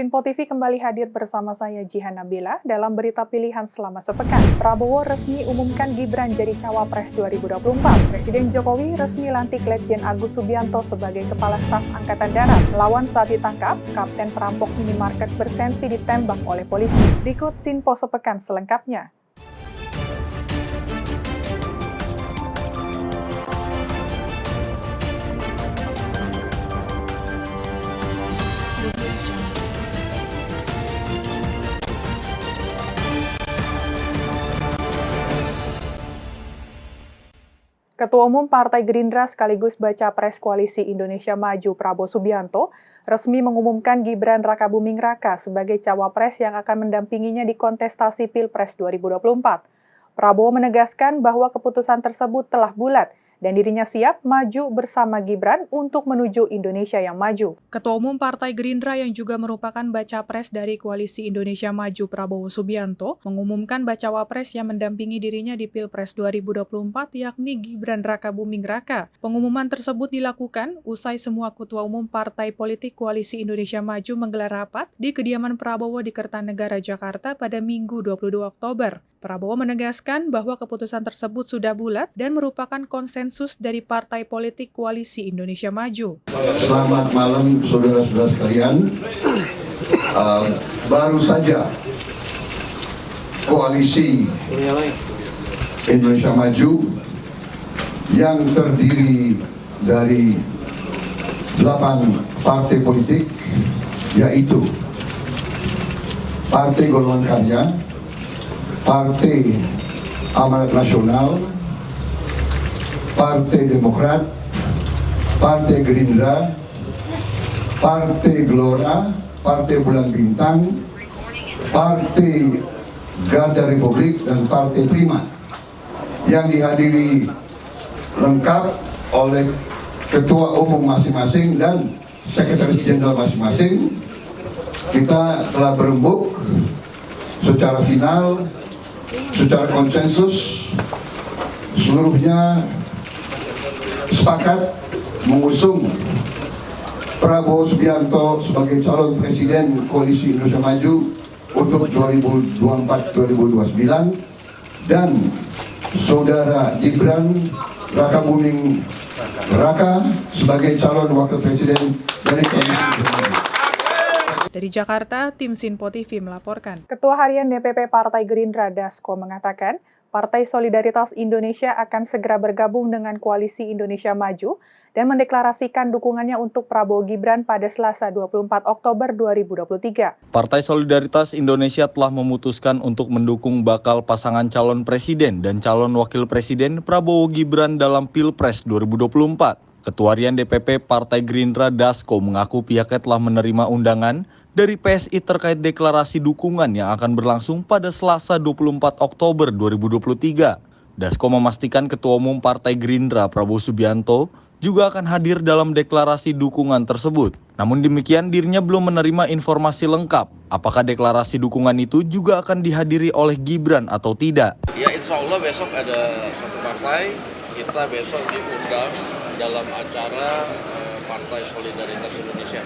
Sinpo TV kembali hadir bersama saya Jihan Nabila dalam berita pilihan selama sepekan. Prabowo resmi umumkan Gibran jadi Cawapres 2024. Presiden Jokowi resmi lantik Letjen Agus Subianto sebagai Kepala Staf Angkatan Darat. Lawan saat ditangkap, Kapten perampok minimarket berselfie ditembak oleh polisi. Berikut Sinpo sepekan selengkapnya. Ketua Umum Partai Gerindra sekaligus Baca Pres Koalisi Indonesia Maju Prabowo Subianto resmi mengumumkan Gibran Rakabuming Raka sebagai Cawapres yang akan mendampinginya di kontestasi Pilpres 2024. Prabowo menegaskan bahwa keputusan tersebut telah bulat dan dirinya siap maju bersama Gibran untuk menuju Indonesia yang maju. Ketua Umum Partai Gerindra yang juga merupakan Baca Pres dari Koalisi Indonesia Maju Prabowo Subianto mengumumkan Bacawapres yang mendampingi dirinya di Pilpres 2024 yakni Gibran Rakabuming Raka. Pengumuman tersebut dilakukan usai semua Ketua Umum Partai Politik Koalisi Indonesia Maju menggelar rapat di kediaman Prabowo di Kertanegara, Jakarta pada Minggu 22 Oktober. Prabowo menegaskan bahwa keputusan tersebut sudah bulat dan merupakan konsensus dari Partai Politik Koalisi Indonesia Maju. Selamat malam saudara-saudara sekalian. Baru saja Koalisi Indonesia Maju yang terdiri dari 8 partai politik, yaitu Partai Golongan Karya, Partai Amanat Nasional, Partai Demokrat, Partai Gerindra, Partai Gelora, Partai Bulan Bintang, Partai Garda Republik, dan Partai Prima yang dihadiri lengkap oleh Ketua Umum masing-masing dan Sekretaris Jenderal masing-masing. Kita telah berembuk secara final, secara konsensus, seluruhnya sepakat mengusung Prabowo Subianto sebagai calon presiden Koalisi Indonesia Maju untuk 2024-2029 dan saudara Gibran Rakabuming Raka sebagai calon wakil presiden dari Koalisi Indonesia Maju. Dari Jakarta, tim Sinpo TV melaporkan. Ketua Harian DPP Partai Gerindra Dasko mengatakan, Partai Solidaritas Indonesia akan segera bergabung dengan Koalisi Indonesia Maju dan mendeklarasikan dukungannya untuk Prabowo Gibran pada Selasa 24 Oktober 2023. Partai Solidaritas Indonesia telah memutuskan untuk mendukung bakal pasangan calon presiden dan calon wakil presiden Prabowo Gibran dalam Pilpres 2024. Ketua Harian DPP Partai Gerindra Dasko mengaku pihaknya telah menerima undangan dari PSI terkait deklarasi dukungan yang akan berlangsung pada Selasa 24 Oktober 2023. Dasko memastikan Ketua Umum Partai Gerindra Prabowo Subianto juga akan hadir dalam deklarasi dukungan tersebut. Namun demikian dirinya belum menerima informasi lengkap apakah deklarasi dukungan itu juga akan dihadiri oleh Gibran atau tidak. Ya, insya Allah besok ada satu partai, kita besok diundang dalam acara Partai Solidaritas Indonesia.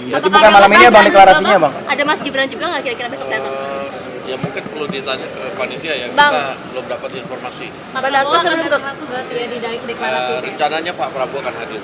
Berarti bukan malam ini ya Bang deklarasinya Bang? Ada Mas Gibran juga nggak kira-kira besok datang? Ya mungkin perlu ditanya ke panitia ya, Bang, kita belum dapat informasi. Pak Dasko sebelum berarti ya di deklarasi. Rencananya Pak Prabowo akan hadir.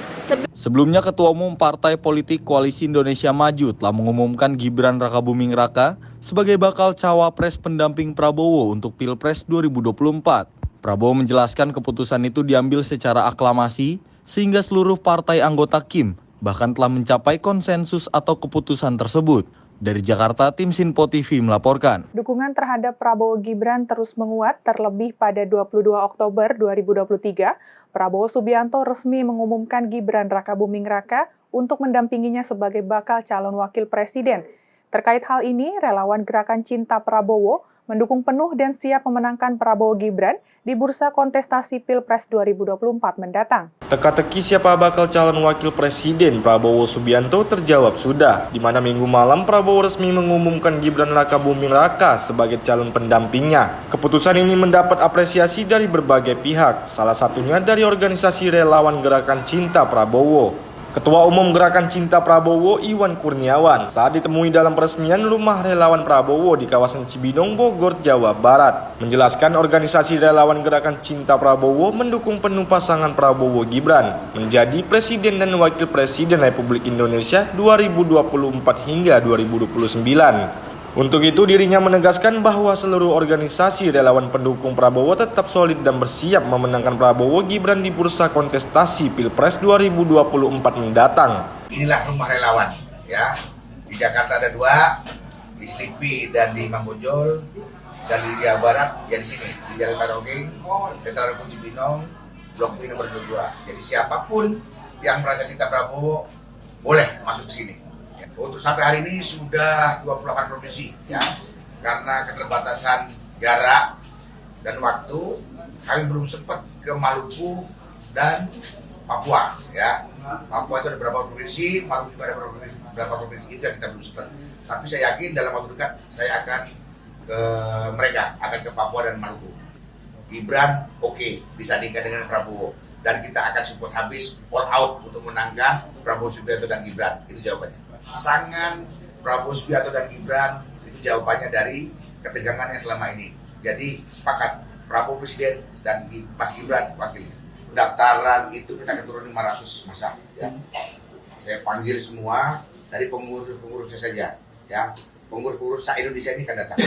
Sebelumnya Ketua Umum Partai Politik Koalisi Indonesia Maju telah mengumumkan Gibran Rakabuming Raka sebagai bakal Cawapres pendamping Prabowo untuk Pilpres 2024. Prabowo menjelaskan keputusan itu diambil secara aklamasi sehingga seluruh partai anggota KIM bahkan telah mencapai konsensus atau keputusan tersebut. Dari Jakarta, tim Sinpo TV melaporkan. Dukungan terhadap Prabowo Gibran terus menguat, terlebih pada 22 Oktober 2023, Prabowo Subianto resmi mengumumkan Gibran Rakabuming Raka untuk mendampinginya sebagai bakal calon wakil presiden. Terkait hal ini, relawan Gerakan Cinta Prabowo mendukung penuh dan siap memenangkan Prabowo Gibran di bursa kontestasi Pilpres 2024 mendatang. Teka-teki siapa bakal calon wakil presiden Prabowo Subianto terjawab sudah, di mana Minggu malam Prabowo resmi mengumumkan Gibran Rakabuming Raka sebagai calon pendampingnya. Keputusan ini mendapat apresiasi dari berbagai pihak, salah satunya dari organisasi relawan Gerakan Cinta Prabowo. Ketua Umum Gerakan Cinta Prabowo Iwan Kurniawan saat ditemui dalam peresmian rumah relawan Prabowo di kawasan Cibinong, Bogor, Jawa Barat, menjelaskan organisasi relawan Gerakan Cinta Prabowo mendukung penuh pasangan Prabowo Gibran menjadi Presiden dan Wakil Presiden Republik Indonesia 2024 hingga 2029. Untuk itu dirinya menegaskan bahwa seluruh organisasi relawan pendukung Prabowo tetap solid dan bersiap memenangkan Prabowo Gibran di bursa kontestasi Pilpres 2024 mendatang. Inilah rumah relawan ya. Di Jakarta ada 2, di Slipi dan di Mambojol, dan di Jawa Barat ya di sini di Jalan Marogeng, Sentra Rumput Cibinong, Blok B nomor 22. Jadi siapapun yang merasa cinta Prabowo boleh masuk ke sini. Untuk sampai hari ini sudah 28 provinsi ya. Karena keterbatasan jarak dan waktu, kami belum sempat ke Maluku dan Papua ya. Papua itu ada beberapa provinsi, Maluku juga ada beberapa provinsi, itu yang kita belum sempat. Tapi saya yakin dalam waktu dekat saya akan ke mereka, akan ke Papua dan Maluku. Gibran oke, disandingkan dengan Prabowo, dan kita akan support habis all out untuk menangkan Prabowo Subianto dan Gibran. Itu jawabannya. Pasangan Prabowo Subianto dan Gibran itu jawabannya dari ketegangan yang selama ini. Jadi sepakat Prabowo Presiden dan Mas Gibran wakilnya. Pendaftaran itu kita akan turun 500 masa ya. Saya panggil semua dari pengurus-pengurusnya saja ya. Pengurus-pengurus se-Indonesia ini akan datang.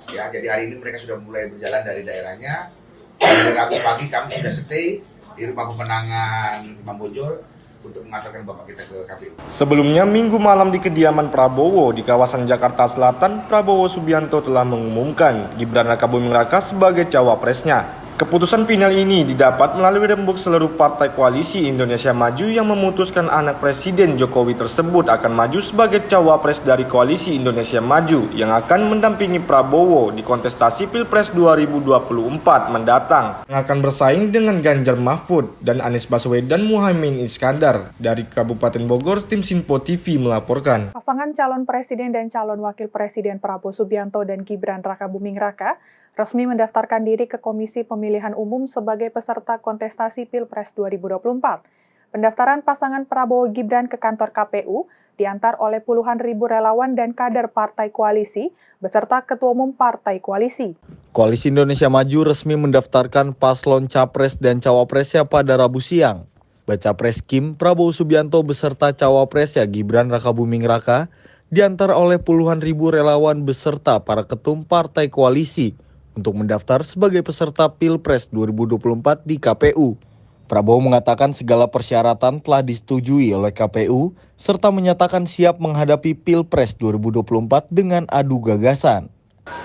Ya, jadi hari ini mereka sudah mulai berjalan dari daerahnya. Dari Rabu pagi kami sudah stay di rumah pemenangan Mambojol untuk mengantarkan Bapak kita ke KPU. Sebelumnya minggu malam di kediaman Prabowo di kawasan Jakarta Selatan, Prabowo Subianto telah mengumumkan Gibran Rakabuming Raka sebagai cawapresnya. Keputusan final ini didapat melalui rembuk seluruh partai koalisi Indonesia Maju yang memutuskan anak Presiden Jokowi tersebut akan maju sebagai cawapres dari koalisi Indonesia Maju yang akan mendampingi Prabowo di kontestasi Pilpres 2024 mendatang. Yang akan bersaing dengan Ganjar Mahfud dan Anies Baswedan Muhaimin Iskandar. Dari Kabupaten Bogor, tim Sinpo TV melaporkan. Pasangan calon presiden dan calon wakil presiden Prabowo Subianto dan Gibran Rakabuming Raka resmi mendaftarkan diri ke Komisi Pemilihan Umum sebagai peserta kontestasi Pilpres 2024. Pendaftaran pasangan Prabowo Gibran ke kantor KPU diantar oleh puluhan ribu relawan dan kader partai koalisi beserta Ketua Umum Partai Koalisi. Koalisi Indonesia Maju resmi mendaftarkan paslon capres dan cawapresnya pada Rabu siang. Baca Pres Kim Prabowo Subianto beserta cawapresnya Gibran Rakabuming Raka diantar oleh puluhan ribu relawan beserta para ketum partai koalisi untuk mendaftar sebagai peserta Pilpres 2024 di KPU. Prabowo mengatakan segala persyaratan telah disetujui oleh KPU serta menyatakan siap menghadapi Pilpres 2024 dengan adu gagasan.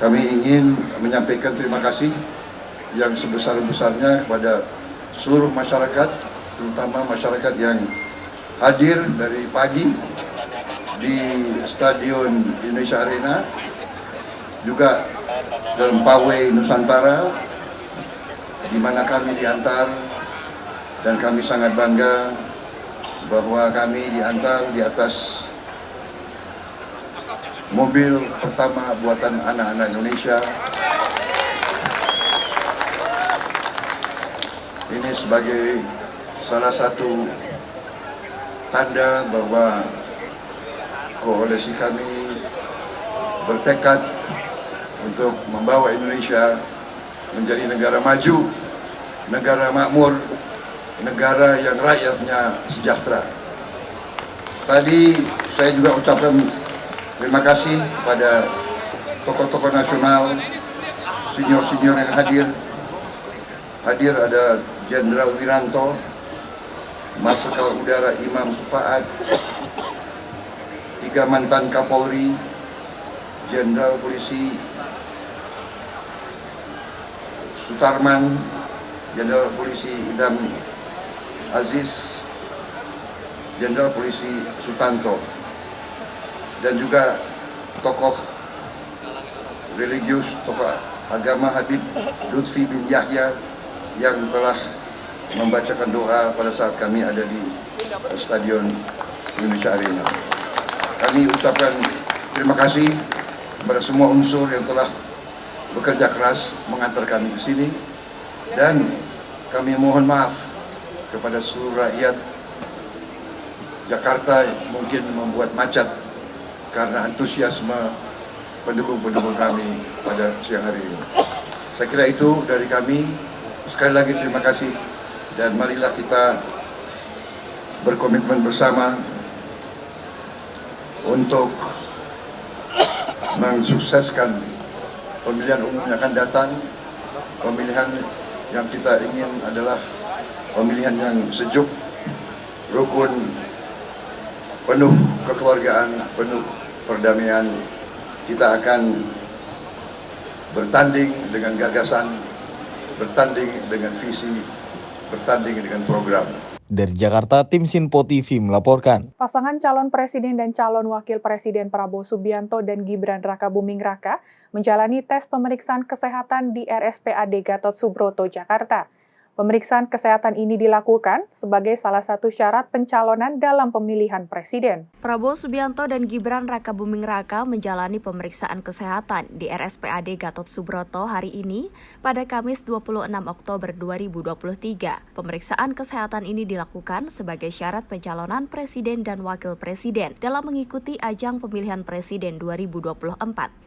Kami ingin menyampaikan terima kasih yang sebesar-besarnya kepada seluruh masyarakat, terutama masyarakat yang hadir dari pagi di Stadion Indonesia Arena, juga dalam Pawai Nusantara, di mana kami diantar, dan kami sangat bangga bahwa kami diantar di atas mobil pertama buatan anak-anak Indonesia. Ini sebagai salah satu tanda bahwa koalisi kami bertekad untuk membawa Indonesia menjadi negara maju, negara makmur, negara yang rakyatnya sejahtera. Tadi saya juga ucapkan terima kasih kepada tokoh-tokoh nasional, senior-senior yang hadir. Hadir ada Jenderal Wiranto, Marsikal Udara Imam Sufaat, 3 mantan Kapolri, Jenderal Polisi Sutarman, Jenderal Polisi Idam Aziz, Jenderal Polisi Sutanto, dan juga tokoh religius, tokoh agama Habib Lutfi bin Yahya yang telah membacakan doa pada saat kami ada di Stadion Indonesia Arena. Kami ucapkan terima kasih kepada semua unsur yang telah bekerja keras mengantar kami ke sini, dan kami mohon maaf kepada seluruh rakyat Jakarta mungkin membuat macet karena antusiasme pendukung-pendukung kami pada siang hari ini. Saya kira itu dari kami. Sekali lagi terima kasih dan marilah kita berkomitmen bersama untuk mensukseskan pemilihan umum yang akan datang. Pemilihan yang kita ingin adalah pemilihan yang sejuk, rukun, penuh kekeluargaan, penuh perdamaian. Kita akan bertanding dengan gagasan, bertanding dengan visi, bertanding dengan program. Dari Jakarta, tim Sinpo TV melaporkan. Pasangan calon presiden dan calon wakil presiden Prabowo Subianto dan Gibran Rakabuming Raka menjalani tes pemeriksaan kesehatan di RSPAD Gatot Subroto, Jakarta. Pemeriksaan kesehatan ini dilakukan sebagai salah satu syarat pencalonan dalam pemilihan presiden. Prabowo Subianto dan Gibran Rakabuming Raka menjalani pemeriksaan kesehatan di RSPAD Gatot Subroto hari ini pada Kamis 26 Oktober 2023. Pemeriksaan kesehatan ini dilakukan sebagai syarat pencalonan presiden dan wakil presiden dalam mengikuti ajang pemilihan presiden 2024.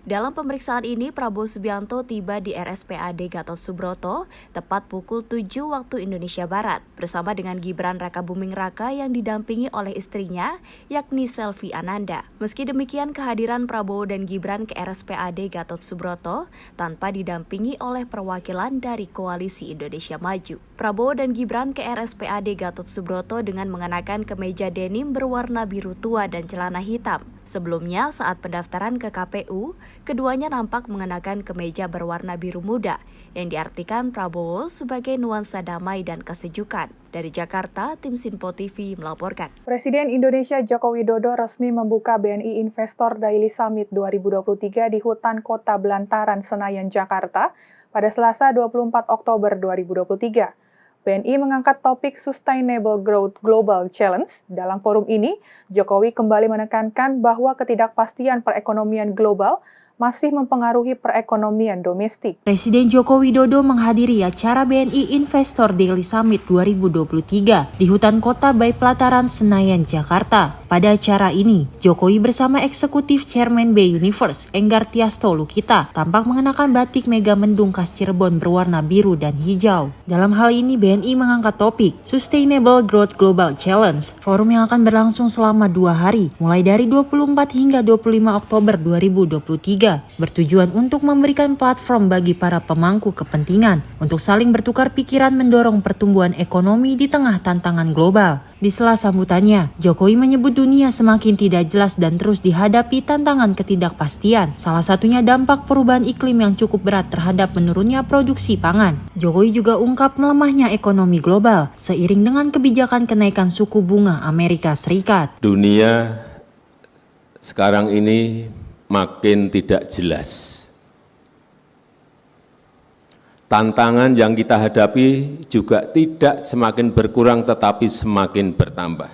Dalam pemeriksaan ini, Prabowo Subianto tiba di RSPAD Gatot Subroto tepat pukul 7 waktu Indonesia Barat bersama dengan Gibran Rakabuming Raka yang didampingi oleh istrinya yakni Selvi Ananda. Meski demikian, kehadiran Prabowo dan Gibran ke RSPAD Gatot Subroto tanpa didampingi oleh perwakilan dari Koalisi Indonesia Maju. Prabowo dan Gibran ke RSPAD Gatot Subroto dengan mengenakan kemeja denim berwarna biru tua dan celana hitam. Sebelumnya, saat pendaftaran ke KPU, keduanya nampak mengenakan kemeja berwarna biru muda yang diartikan Prabowo sebagai nuansa damai dan kesejukan. Dari Jakarta, tim Sinpo TV melaporkan. Presiden Indonesia Joko Widodo resmi membuka BNI Investor Daily Summit 2023 di Hutan Kota Belantaran, Senayan, Jakarta pada Selasa 24 Oktober 2023. BNI mengangkat topik Sustainable Growth Global Challenge. Dalam forum ini, Jokowi kembali menekankan bahwa ketidakpastian perekonomian global masih mempengaruhi perekonomian domestik. Presiden Joko Widodo menghadiri acara BNI Investor Daily Summit 2023 di Hutan Kota Bay Pelataran, Senayan, Jakarta. Pada acara ini, Jokowi bersama Eksekutif Chairman Bay Universe, Enggar Tiasto Lukita, tampak mengenakan batik Mega Mendung khas Cirebon berwarna biru dan hijau. Dalam hal ini, BNI mengangkat topik Sustainable Growth Global Challenge, forum yang akan berlangsung selama 2 hari, mulai dari 24 hingga 25 Oktober 2023. Bertujuan untuk memberikan platform bagi para pemangku kepentingan untuk saling bertukar pikiran mendorong pertumbuhan ekonomi di tengah tantangan global. Di sela sambutannya, Jokowi menyebut dunia semakin tidak jelas dan terus dihadapi tantangan ketidakpastian. Salah satunya dampak perubahan iklim yang cukup berat terhadap menurunnya produksi pangan. Jokowi juga ungkap melemahnya ekonomi global seiring dengan kebijakan kenaikan suku bunga Amerika Serikat. Dunia sekarang ini makin tidak jelas. Tantangan yang kita hadapi juga tidak semakin berkurang tetapi semakin bertambah.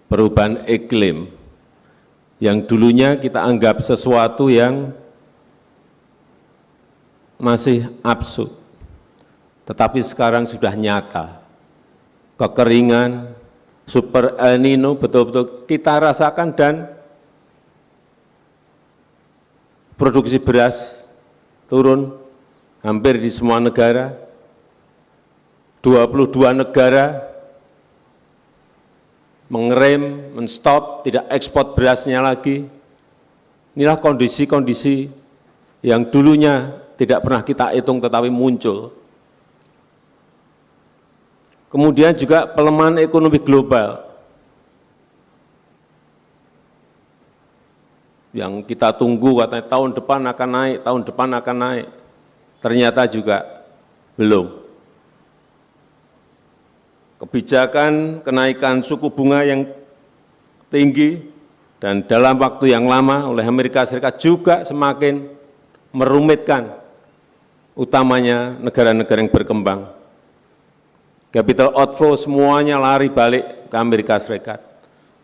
Perubahan iklim yang dulunya kita anggap sesuatu yang masih absurd, tetapi sekarang sudah nyata. Kekeringan, Super El Nino betul-betul kita rasakan dan produksi beras turun hampir di semua negara. 22 negara mengerem, menstop, tidak ekspor berasnya lagi. Inilah kondisi-kondisi yang dulunya tidak pernah kita hitung tetapi muncul. Kemudian juga pelemahan ekonomi global yang kita tunggu katanya tahun depan akan naik, tahun depan akan naik. Ternyata juga belum. Kebijakan kenaikan suku bunga yang tinggi dan dalam waktu yang lama oleh Amerika Serikat juga semakin merumitkan utamanya negara-negara yang berkembang. Capital outflow semuanya lari balik ke Amerika Serikat.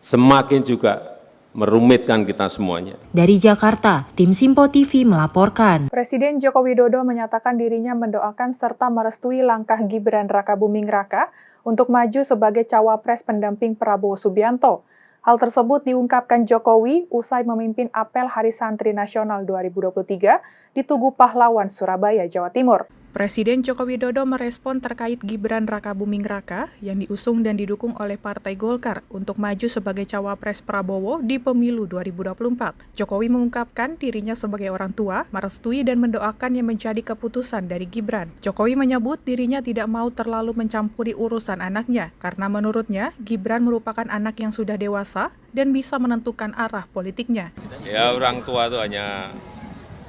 Semakin juga merumitkan kita semuanya. Dari Jakarta, tim Simpo TV melaporkan. Presiden Joko Widodo menyatakan dirinya mendoakan serta merestui langkah Gibran Rakabuming Raka untuk maju sebagai cawapres pendamping Prabowo Subianto. Hal tersebut diungkapkan Jokowi usai memimpin apel Hari Santri Nasional 2023 di Tugu Pahlawan, Surabaya, Jawa Timur. Presiden Joko Widodo merespon terkait Gibran Rakabuming Raka yang diusung dan didukung oleh Partai Golkar untuk maju sebagai cawapres Prabowo di pemilu 2024. Jokowi mengungkapkan dirinya sebagai orang tua, merestui dan mendoakan yang menjadi keputusan dari Gibran. Jokowi menyebut dirinya tidak mau terlalu mencampuri urusan anaknya, karena menurutnya Gibran merupakan anak yang sudah dewasa dan bisa menentukan arah politiknya. Ya, orang tua itu hanya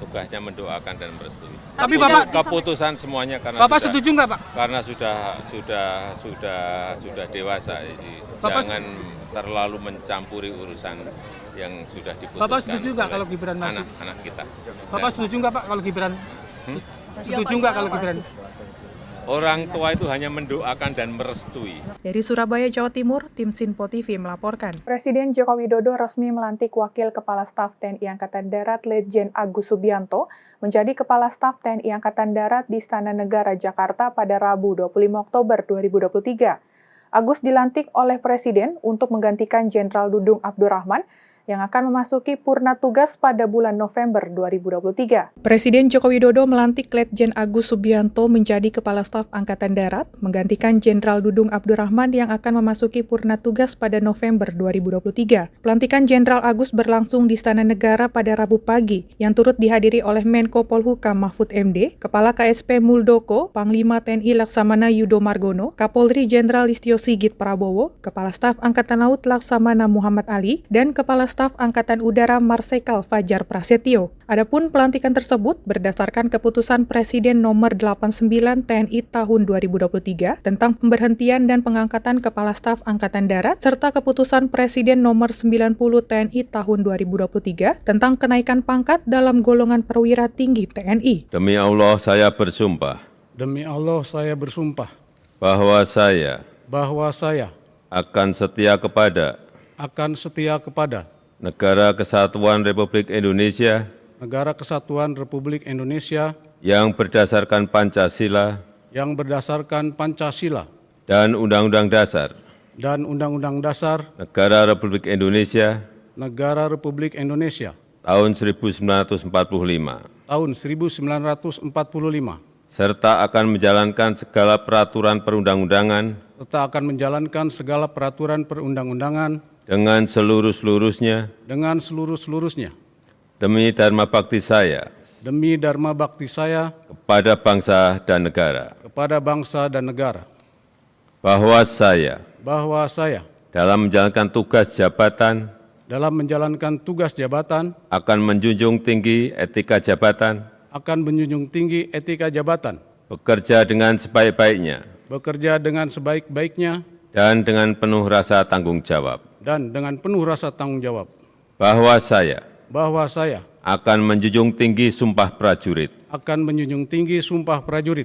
tugasnya mendoakan dan merestui. Tapi Bapak keputusan semuanya karena Bapak setuju nggak, Pak? Karena sudah dewasa, jadi jangan terlalu mencampuri urusan yang sudah diputuskan. Bapak setuju nggak kalau Gibran maju? Anak-anak kita. Bapak setuju nggak, Pak, kalau Gibran? Setuju nggak kalau Gibran? Orang tua itu hanya mendoakan dan merestui. Dari Surabaya, Jawa Timur, tim Simpo TV melaporkan. Presiden Joko Widodo resmi melantik Wakil Kepala Staf TNI Angkatan Darat Letjen Agus Subianto menjadi Kepala Staf TNI Angkatan Darat di Istana Negara Jakarta pada Rabu 25 Oktober 2023. Agus dilantik oleh Presiden untuk menggantikan Jenderal Dudung Abdurrahman yang akan memasuki purna tugas pada bulan November 2023. Presiden Joko Widodo melantik Letjen Agus Subianto menjadi Kepala Staf Angkatan Darat, menggantikan Jenderal Dudung Abdurrahman yang akan memasuki purna tugas pada November 2023. Pelantikan Jenderal Agus berlangsung di Istana Negara pada Rabu pagi, yang turut dihadiri oleh Menko Polhukam Mahfud MD, Kepala KSP Muldoko, Panglima TNI Laksamana Yudo Margono, Kapolri Jenderal Listio Sigit Prabowo, Kepala Staf Angkatan Laut Laksamana Muhammad Ali, dan Kepala Staf Angkatan Udara Marsikal Fajar Prasetyo. Adapun pelantikan tersebut berdasarkan keputusan Presiden nomor 89 TNI tahun 2023 tentang pemberhentian dan pengangkatan Kepala Staf Angkatan Darat serta keputusan Presiden nomor 90 TNI tahun 2023 tentang kenaikan pangkat dalam golongan perwira tinggi TNI. Demi Allah saya bersumpah. Demi Allah saya bersumpah. Bahwa saya akan setia kepada Negara Kesatuan Republik Indonesia yang berdasarkan Pancasila dan Undang-Undang Dasar Negara Republik Indonesia tahun 1945 serta akan menjalankan segala peraturan perundang-undangan dengan seluruh-seluruhnya demi dharma bakti saya kepada bangsa dan negara. Bahwa saya dalam menjalankan tugas jabatan akan menjunjung tinggi etika jabatan, bekerja dengan sebaik-baiknya dan dengan penuh rasa tanggung jawab. Bahwa saya akan menjunjung tinggi sumpah prajurit.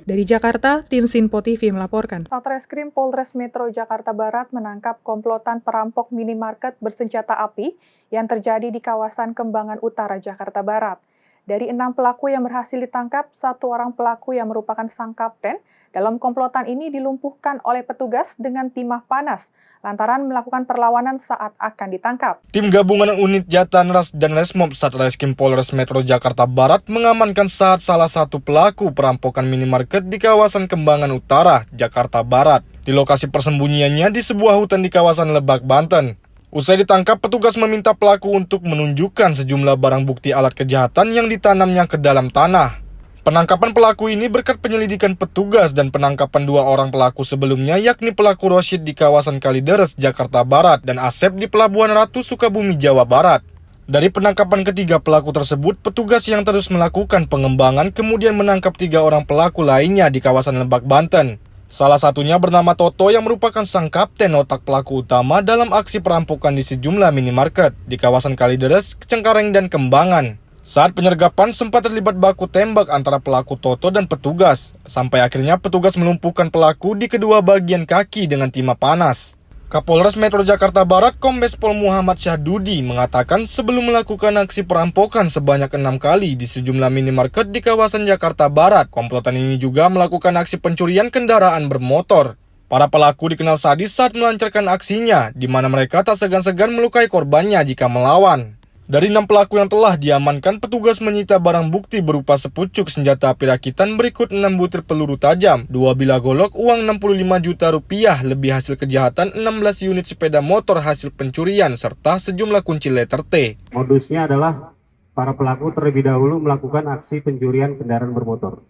Dari Jakarta, tim Simpo TV melaporkan. Satreskrim Polres Metro Jakarta Barat menangkap komplotan perampok minimarket bersenjata api yang terjadi di kawasan Kembangan Utara, Jakarta Barat. Dari 6 pelaku yang berhasil ditangkap, 1 orang pelaku yang merupakan sang kapten dalam komplotan ini dilumpuhkan oleh petugas dengan timah panas lantaran melakukan perlawanan saat akan ditangkap. Tim gabungan unit Jatanras dan Resmob Satreskrim Polres Metro Jakarta Barat mengamankan saat salah satu pelaku perampokan minimarket di kawasan Kembangan Utara, Jakarta Barat. Di lokasi persembunyiannya di sebuah hutan di kawasan Lebak, Banten. Usai ditangkap, petugas meminta pelaku untuk menunjukkan sejumlah barang bukti alat kejahatan yang ditanamnya ke dalam tanah. Penangkapan pelaku ini berkat penyelidikan petugas dan penangkapan 2 orang pelaku sebelumnya, yakni pelaku Rosyid di kawasan Kalideres, Jakarta Barat, dan Asep di Pelabuhan Ratu, Sukabumi, Jawa Barat. Dari penangkapan ketiga pelaku tersebut, petugas yang terus melakukan pengembangan kemudian menangkap 3 orang pelaku lainnya di kawasan Lebak, Banten. Salah satunya bernama Toto yang merupakan sang kapten otak pelaku utama dalam aksi perampokan di sejumlah minimarket di kawasan Kalideres, Cengkareng, dan Kembangan. Saat penyergapan sempat terlibat baku tembak antara pelaku Toto dan petugas, sampai akhirnya petugas melumpuhkan pelaku di kedua bagian kaki dengan timah panas. Kapolres Metro Jakarta Barat Kombes Pol Muhammad Syahdudi mengatakan sebelum melakukan aksi perampokan sebanyak 6 kali di sejumlah minimarket di kawasan Jakarta Barat, komplotan ini juga melakukan aksi pencurian kendaraan bermotor. Para pelaku dikenal sadis saat melancarkan aksinya, di mana mereka tak segan-segan melukai korbannya jika melawan. Dari 6 pelaku yang telah diamankan, petugas menyita barang bukti berupa sepucuk senjata api rakitan berikut 6 butir peluru tajam, 2 bilah golok, uang 65 juta rupiah, lebih hasil kejahatan 16 unit sepeda motor hasil pencurian, serta sejumlah kunci letter T. Modusnya adalah para pelaku terlebih dahulu melakukan aksi pencurian kendaraan bermotor.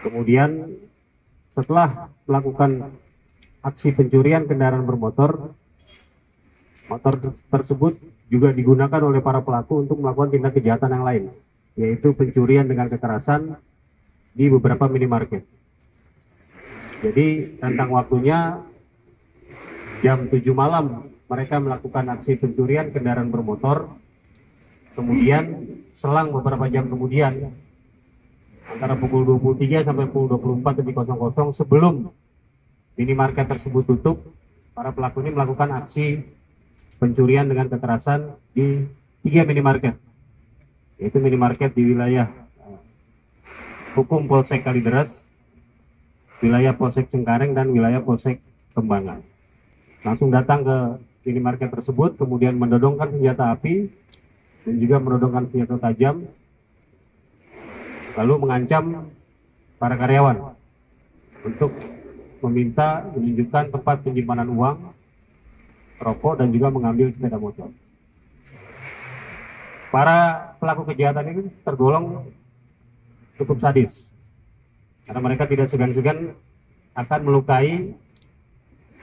Kemudian setelah melakukan aksi pencurian kendaraan bermotor, motor tersebut juga digunakan oleh para pelaku untuk melakukan tindak kejahatan yang lain, yaitu pencurian dengan kekerasan di beberapa minimarket. Jadi rentang waktunya jam 7 malam mereka melakukan aksi pencurian kendaraan bermotor, kemudian selang beberapa jam kemudian antara pukul 23 sampai pukul 24.00 sebelum minimarket tersebut tutup, para pelaku ini melakukan aksi pencurian dengan kekerasan di 3 minimarket, yaitu minimarket di wilayah hukum Polsek Kalideres, wilayah Polsek Cengkareng, dan wilayah Polsek Kembangan. Langsung datang ke minimarket tersebut, kemudian menodongkan senjata api dan juga menodongkan senjata tajam, lalu mengancam para karyawan untuk meminta menunjukkan tempat penyimpanan uang, rokok, dan juga mengambil sepeda motor. Para pelaku kejahatan ini tergolong cukup sadis, karena mereka tidak segan-segan akan melukai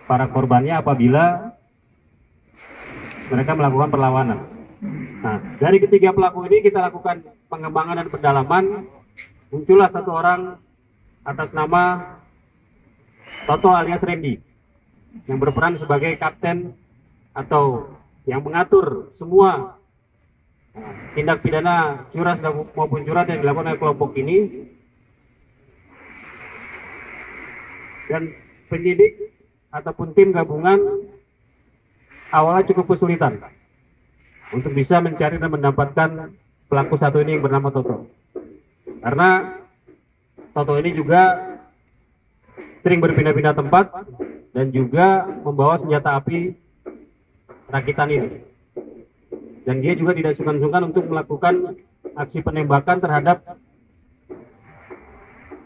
para korbannya apabila mereka melakukan perlawanan. Nah, dari ketiga pelaku ini kita lakukan pengembangan dan pendalaman. Muncullah satu orang atas nama Toto alias Randy yang berperan sebagai kapten atau yang mengatur semua tindak pidana curas maupun curat yang dilakukan oleh kelompok ini. Dan penyidik ataupun tim gabungan awalnya cukup kesulitan untuk bisa mencari dan mendapatkan pelaku satu ini yang bernama Toto, karena Toto ini juga sering berpindah-pindah tempat dan juga membawa senjata api rakitan ini, dan dia juga tidak sungkan-sungkan untuk melakukan aksi penembakan terhadap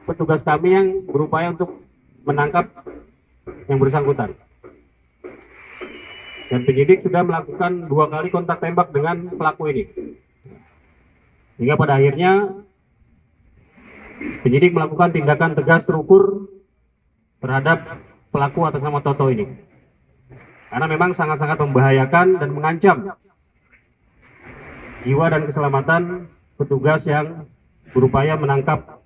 petugas kami yang berupaya untuk menangkap yang bersangkutan. Dan penyidik sudah melakukan 2 kali kontak tembak dengan pelaku ini, hingga pada akhirnya penyidik melakukan tindakan tegas terukur terhadap pelaku atas nama Toto ini, karena memang sangat-sangat membahayakan dan mengancam jiwa dan keselamatan petugas yang berupaya menangkap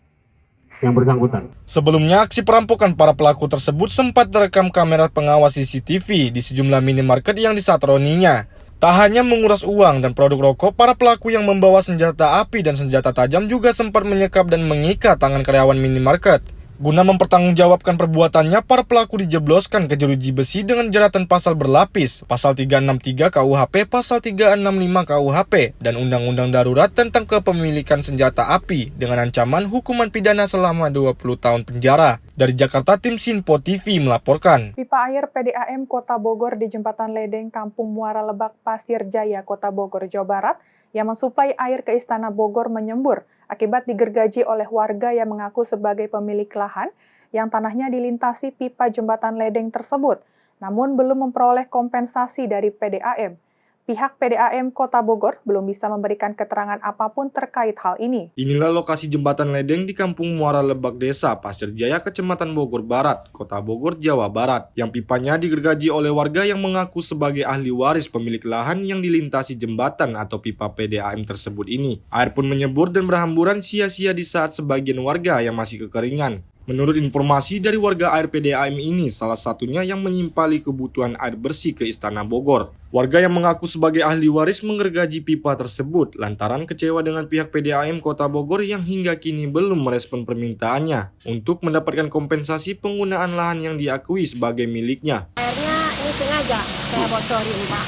yang bersangkutan. Sebelumnya, aksi perampokan para pelaku tersebut sempat terekam kamera pengawas CCTV di sejumlah minimarket yang disatroninya. Tak hanya menguras uang dan produk rokok, para pelaku yang membawa senjata api dan senjata tajam juga sempat menyekap dan mengikat tangan karyawan minimarket. Guna mempertanggungjawabkan perbuatannya, para pelaku dijebloskan ke jeruji besi dengan jeratan pasal berlapis, pasal 363 KUHP, pasal 365 KUHP, dan Undang-Undang Darurat tentang kepemilikan senjata api dengan ancaman hukuman pidana selama 20 tahun penjara. Dari Jakarta, tim Sinpo TV melaporkan. Pipa air PDAM Kota Bogor di Jembatan Ledeng, Kampung Muara Lebak, Pasir Jaya, Kota Bogor, Jawa Barat, yang mensuplai air ke Istana Bogor menyembur akibat digergaji oleh warga yang mengaku sebagai pemilik lahan yang tanahnya dilintasi pipa jembatan ledeng tersebut, namun belum memperoleh kompensasi dari PDAM. Pihak PDAM Kota Bogor belum bisa memberikan keterangan apapun terkait hal ini. Inilah lokasi jembatan ledeng di Kampung Muara Lebak, Desa Pasir Jaya, Kecamatan Bogor Barat, Kota Bogor, Jawa Barat, yang pipanya digergaji oleh warga yang mengaku sebagai ahli waris pemilik lahan yang dilintasi jembatan atau pipa PDAM tersebut ini. Air pun menyembur dan berhamburan sia-sia di saat sebagian warga yang masih kekeringan. Menurut informasi dari warga air PDAM ini, salah satunya yang menyimpali kebutuhan air bersih ke Istana Bogor. Warga yang mengaku sebagai ahli waris mengergaji pipa tersebut lantaran kecewa dengan pihak PDAM Kota Bogor yang hingga kini belum merespon permintaannya untuk mendapatkan kompensasi penggunaan lahan yang diakui sebagai miliknya. Akhirnya ini sengaja saya bocorin, Pak,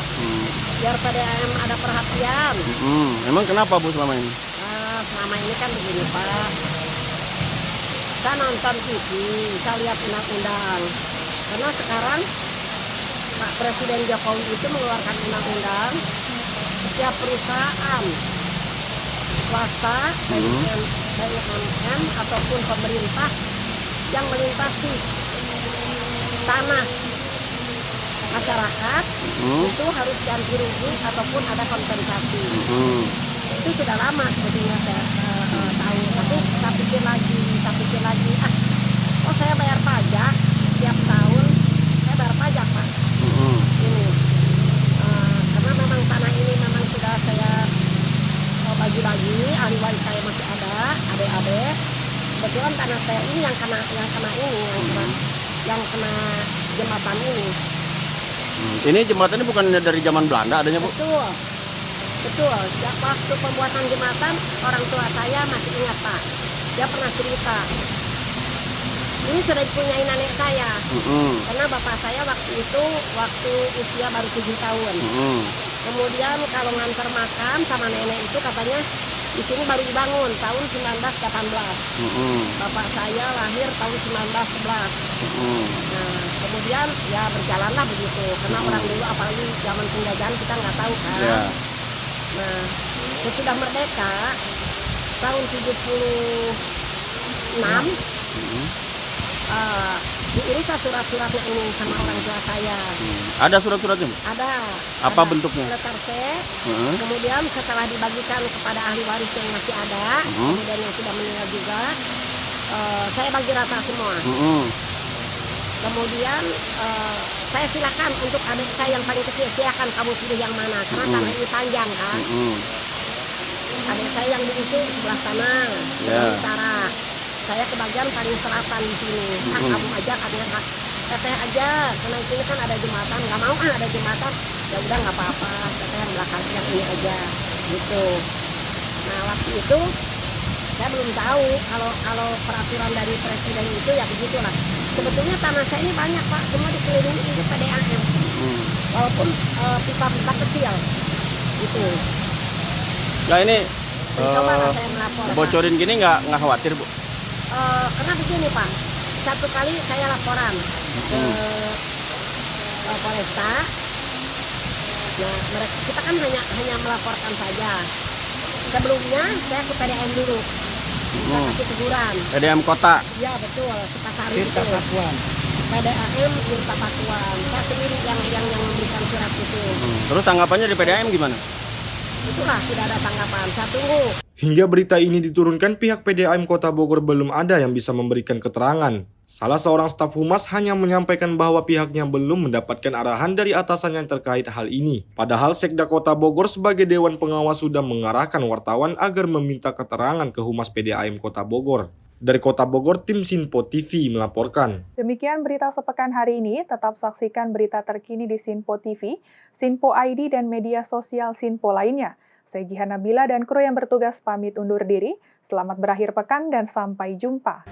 biar PDAM ada perhatian. Emang kenapa Bu selama ini? Selama ini kan begini, Pak. Saya nonton TV, saya lihat undang-undang. Karena sekarang Pak Presiden Jokowi itu mengeluarkan undang-undang setiap perusahaan swasta, BUMN ataupun pemerintah yang melintasi tanah masyarakat itu harus ganti rugi ataupun ada kompensasi. Itu sudah lama sebetulnya saya tahu, tapi saya pikir lagi, saya bayar pajak tiap tahun, saya bayar pajak, Pak. Ini karena memang tanah ini memang sudah saya bagi-bagi, ahli waris saya masih ada, adik-adik. Kebetulan tanah saya ini yang kena jembatan ini. Ini jembatan ini bukan dari zaman Belanda adanya, Bu? Betul. Ya, waktu pembuatan jembatan, orang tua saya masih ingat, Pak. Dia pernah cerita. Ini sudah dipunyai nenek saya. Karena bapak saya waktu usia baru 7 tahun. Kemudian kalau ngantar makan sama nenek itu katanya di sini baru dibangun tahun 1918. Bapak saya lahir tahun 1911. Nah, kemudian ya berjalanlah begitu. Karena orang dulu apalagi zaman penjajahan kita nggak tahu kan. Nah, sesudah merdeka tahun 76 diurus surat-suratnya ini sama orang tua saya. Ada surat-suratnya? Ada. Apa bentuknya? Letter C. Kemudian setelah dibagikan kepada ahli waris yang masih ada, kemudian yang sudah meninggal juga, saya bagi rata semua. Kemudian saya silakan untuk adik saya yang paling kecil, silakan kamu pilih yang mana, karena tanah ini panjang kan. Adik saya yang diisi sebelah sana, sebelah utara. Saya kebagian paling selatan di sini. Kamu aja, katanya teteh aja, karena di sini kan ada jembatan. Nggak mau ada jembatan, ya udah nggak apa-apa. Teteh yang belakang yang ini aja, gitu. Nah waktu itu saya belum tahu kalau peraturan dari presiden itu ya begitulah. Sebetulnya tanah saya ini banyak, Pak, semua dikelilingi di PDAM. Walaupun pipa-pipa kecil, gitu. Nah ini saya melapor, bocorin gini nggak khawatir, Bu? Karena begini, Pak, satu kali saya laporan ke Polresta. Nah, kita kan hanya melaporkan saja. Sebelumnya saya ke PDAM dulu, saya kasih teguran. PDAM Kota? Iya betul, Sukasari itu. PDAM Tirta Pakuan. Saya sendiri yang memberikan surat itu. Terus tanggapannya di PDAM gimana? Itulah, tidak ada tanggapan. Saya tunggu. Hingga berita ini diturunkan, pihak PDAM Kota Bogor belum ada yang bisa memberikan keterangan. Salah seorang staf humas hanya menyampaikan bahwa pihaknya belum mendapatkan arahan dari atasannya terkait hal ini. Padahal Sekda Kota Bogor sebagai Dewan Pengawas sudah mengarahkan wartawan agar meminta keterangan ke Humas PDAM Kota Bogor. Dari Kota Bogor, tim Sinpo TV melaporkan. Demikian berita sepekan hari ini. Tetap saksikan berita terkini di Sinpo TV, Sinpo ID, dan media sosial Sinpo lainnya. Saya Jihan Nabila dan kru yang bertugas pamit undur diri. Selamat berakhir pekan dan sampai jumpa.